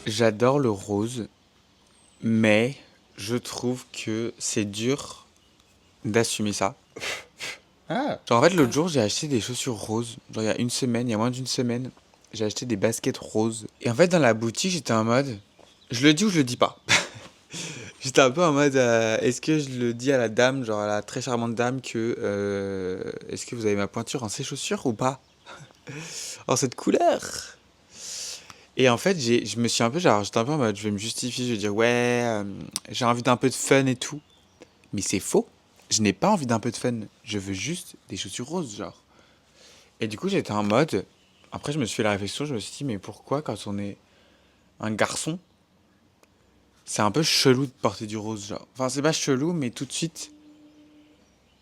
J'adore le rose, mais je trouve que c'est dur d'assumer ça. Ah, Genre en fait l'autre jour j'ai acheté des chaussures roses, genre il y a une semaine, il y a moins d'une semaine, j'ai acheté des baskets roses. Et en fait dans la boutique j'étais en mode, je le dis ou je le dis pas. J'étais un peu en mode, est-ce que je le dis à la dame, genre à la très charmante dame que, est-ce que vous avez ma pointure en ces chaussures ou pas? En cette couleur? Et en fait je me suis un peu, genre j'étais un peu en mode, je vais me justifier, je vais dire ouais, j'ai envie d'un peu de fun et tout. Mais c'est faux. Je n'ai pas envie d'un peu de fun. Je veux juste des chaussures roses, genre. Et du coup, j'étais en mode. Après, je me suis fait la réflexion, je me suis dit, mais pourquoi, quand on est un garçon, c'est un peu chelou de porter du rose, genre. Enfin, c'est pas chelou, mais tout de suite,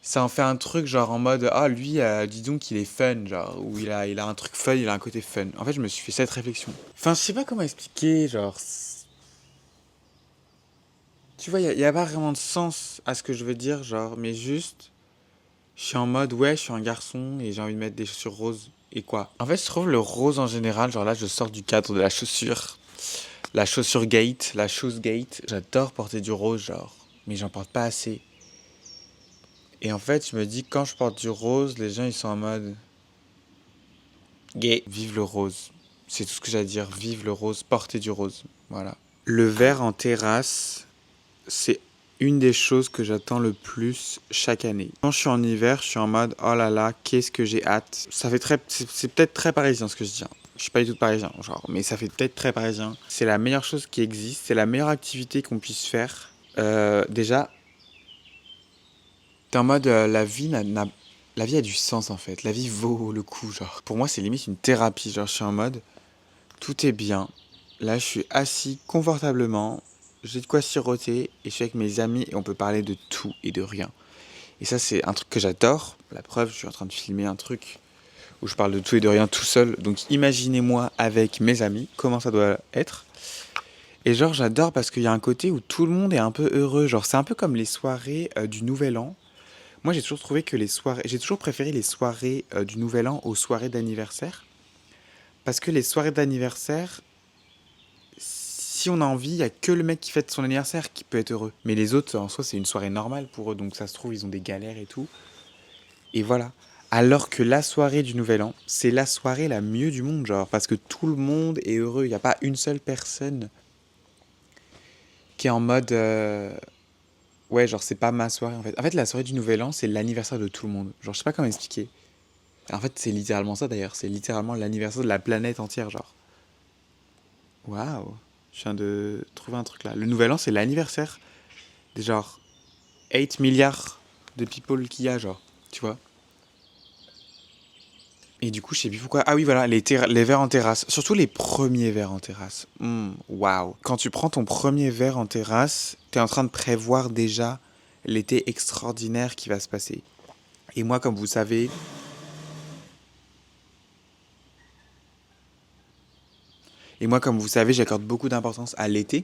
ça en fait un truc, genre en mode, ah, lui, dis donc, il est fun, genre. Ou il a un truc fun, il a un côté fun. En fait, je me suis fait cette réflexion. Enfin, je sais pas comment expliquer, genre. Tu vois, y a pas vraiment de sens à ce que je veux dire, genre, mais juste. Je suis en mode, ouais, je suis un garçon et j'ai envie de mettre des chaussures roses. Et quoi? En fait, je trouve le rose en général, genre là, je sors du cadre de la chaussure. La chaussure gate, la chose gate. J'adore porter du rose, genre. Mais j'en porte pas assez. Et en fait, je me dis, quand je porte du rose, les gens, ils sont en mode, gay. Vive le rose. C'est tout ce que j'ai à dire. Vive le rose, portez du rose. Voilà. Le verre en terrasse, c'est une des choses que j'attends le plus chaque année. Quand je suis en hiver, je suis en mode oh là là, qu'est-ce que j'ai hâte. Ça fait très, c'est peut-être très parisien ce que je dis, hein. Je suis pas du tout parisien, genre, mais ça fait peut-être très parisien. C'est la meilleure chose qui existe, c'est la meilleure activité qu'on puisse faire. Déjà, t'es en mode la vie a du sens en fait. La vie vaut le coup, genre. Pour moi, c'est limite une thérapie. Genre, je suis en mode tout est bien. Là, je suis assis confortablement. J'ai de quoi siroter et je suis avec mes amis et on peut parler de tout et de rien. Et ça, c'est un truc que j'adore. La preuve, je suis en train de filmer un truc où je parle de tout et de rien tout seul. Donc imaginez-moi avec mes amis, comment ça doit être. Et genre, j'adore parce qu'il y a un côté où tout le monde est un peu heureux. Genre, c'est un peu comme les soirées du Nouvel An. Moi, j'ai toujours trouvé que les soirées. J'ai toujours préféré les soirées du Nouvel An aux soirées d'anniversaire. Parce que les soirées d'anniversaire, si on a envie, il n'y a que le mec qui fête son anniversaire qui peut être heureux. Mais les autres, en soi, c'est une soirée normale pour eux, donc ça se trouve, ils ont des galères et tout. Et voilà. Alors que la soirée du Nouvel An, c'est la soirée la mieux du monde, genre, parce que tout le monde est heureux. Il n'y a pas une seule personne qui est en mode. Ouais, genre, c'est pas ma soirée en fait. En fait, la soirée du Nouvel An, c'est l'anniversaire de tout le monde. Genre, je sais pas comment expliquer. En fait, c'est littéralement ça d'ailleurs. C'est littéralement l'anniversaire de la planète entière, genre. Waouh! Je viens de trouver un truc là. Le Nouvel An, c'est l'anniversaire des genre 8 milliards de people qu'il y a, genre. Tu vois? Et du coup, je sais plus pourquoi. Ah oui, voilà, les verres en terrasse. Surtout les premiers verres en terrasse. Waouh. Quand tu prends ton premier verre en terrasse, t'es en train de prévoir déjà l'été extraordinaire qui va se passer. Et moi, comme vous savez, j'accorde beaucoup d'importance à l'été.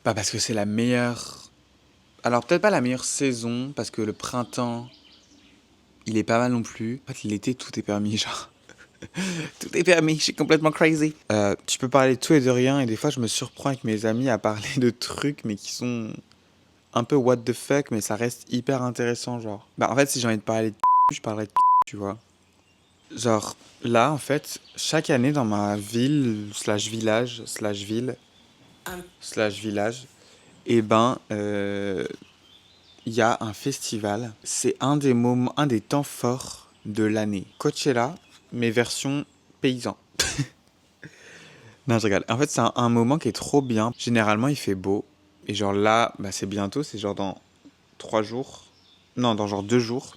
Pas parce que c'est la meilleure. Alors, peut-être pas la meilleure saison, parce que le printemps, il est pas mal non plus. En fait, l'été, tout est permis, genre. Tout est permis, je suis complètement crazy. Tu peux parler de tout et de rien, et des fois, je me surprends avec mes amis à parler de trucs, mais qui sont un peu what the fuck, mais ça reste hyper intéressant, genre. Bah, en fait, si j'ai envie de parler de je parlerai de tu vois. Genre, là, en fait, chaque année dans ma ville, slash village, slash ville, slash village, et ben, il y a un festival. C'est un des moments, un des temps forts de l'année. Coachella, mais version paysan. Non, je rigole. En fait, c'est un moment qui est trop bien. Généralement, il fait beau. Et genre là, bah, c'est bientôt, c'est genre dans 3 jours. Non, dans genre 2 jours,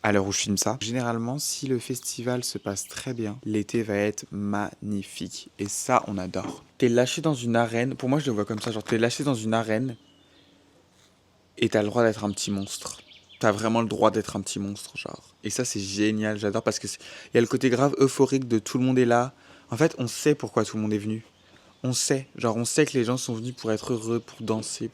à l'heure où je filme ça. Généralement, si le festival se passe très bien, l'été va être magnifique. Et ça, on adore. T'es lâché dans une arène. Pour moi, je le vois comme ça. Genre, t'es lâché dans une arène et t'as le droit d'être un petit monstre. T'as vraiment le droit d'être un petit monstre, genre. Et ça, c'est génial. J'adore parce que il y a le côté grave euphorique de tout le monde est là. En fait, on sait pourquoi tout le monde est venu. On sait. Genre, on sait que les gens sont venus pour être heureux, pour danser,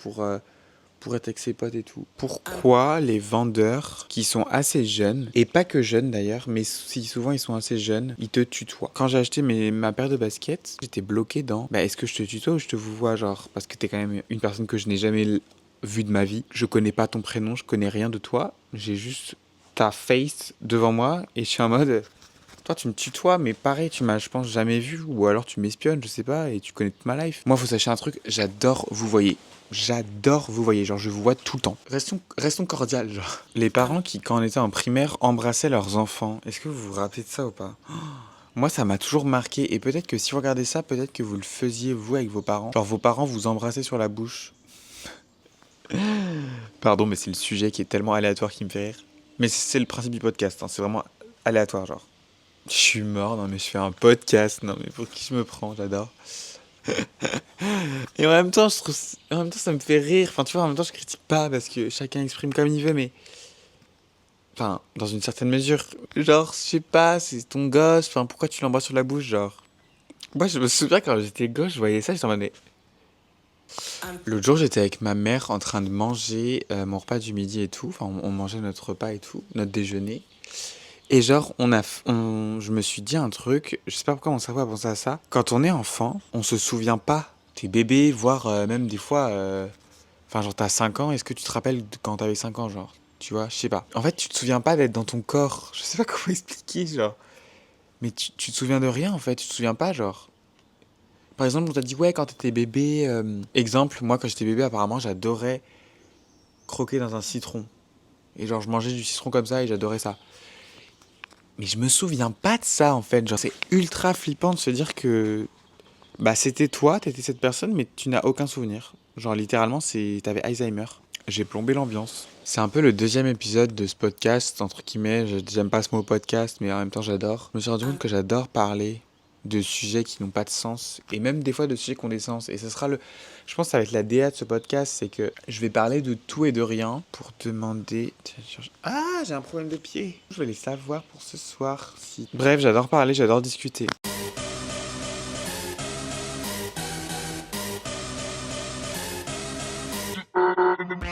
pour être avec ses potes et tout. Pourquoi les vendeurs qui sont assez jeunes, et pas que jeunes d'ailleurs, mais si souvent ils sont assez jeunes, ils te tutoient. Quand j'ai acheté ma paire de baskets, j'étais bloqué dans est-ce que je te tutoie ou je te vous vois, genre, parce que t'es quand même une personne que je n'ai jamais vue de ma vie. Je connais pas ton prénom, je connais rien de toi, j'ai juste ta face devant moi et je suis en mode toi tu me tutoies mais pareil tu m'as je pense jamais vu ou alors tu m'espionnes je sais pas et tu connais toute ma life. Moi faut sachez un truc, j'adore vous voyez. J'adore vous voyez, genre je vous vois tout le temps. Restons cordiales genre. Les parents qui quand on était en primaire embrassaient leurs enfants, est-ce que vous vous rappelez de ça ou pas? Moi ça m'a toujours marqué et peut-être que si vous regardez ça, peut-être que vous le faisiez vous avec vos parents. Genre vos parents vous embrassaient sur la bouche. Pardon mais c'est le sujet qui est tellement aléatoire qui me fait rire. Mais c'est le principe du podcast, hein, c'est vraiment aléatoire genre. Je suis mort, non mais je fais un podcast, non mais pour qui je me prends, j'adore. Et en même temps, en même temps ça me fait rire, enfin tu vois, en même temps je critique pas parce que chacun exprime comme il veut, mais enfin, dans une certaine mesure, genre, je sais pas, c'est ton gosse, enfin pourquoi tu l'embrasses sur la bouche, genre. Moi je me souviens quand j'étais gosse, je voyais ça, j'étais en mode mais- L'autre jour j'étais avec ma mère en train de manger mon repas du midi et tout, enfin on mangeait notre repas et tout, notre déjeuner. Et genre, je me suis dit un truc, je sais pas pourquoi mon cerveau a pensé à ça. Quand on est enfant, on se souvient pas. T'es bébé, voire même des fois, enfin genre t'as 5 ans, est-ce que tu te rappelles de quand t'avais 5 ans, genre? Tu vois, je sais pas. En fait, tu te souviens pas d'être dans ton corps. Je sais pas comment expliquer, genre. Mais tu te souviens de rien, en fait, tu te souviens pas, genre. Par exemple, on t'a dit, ouais, quand t'étais bébé, exemple, moi quand j'étais bébé, apparemment, j'adorais croquer dans un citron. Et genre, je mangeais du citron comme ça et j'adorais ça. Mais je me souviens pas de ça en fait. Genre, c'est ultra flippant de se dire que bah c'était toi, t'étais cette personne, mais tu n'as aucun souvenir. Genre littéralement, t'avais Alzheimer. J'ai plombé l'ambiance. C'est un peu le deuxième épisode de ce podcast, entre guillemets. J'aime pas ce mot podcast, mais en même temps j'adore. Je me suis rendu compte que j'adore parler de sujets qui n'ont pas de sens, et même des fois de sujets qui ont des sens. Et ce sera je pense que ça va être la DA de ce podcast, c'est que je vais parler de tout et de rien pour demander... Ah, j'ai un problème de pied. Je vais les savoir pour ce soir. Si... Bref, j'adore parler, j'adore discuter.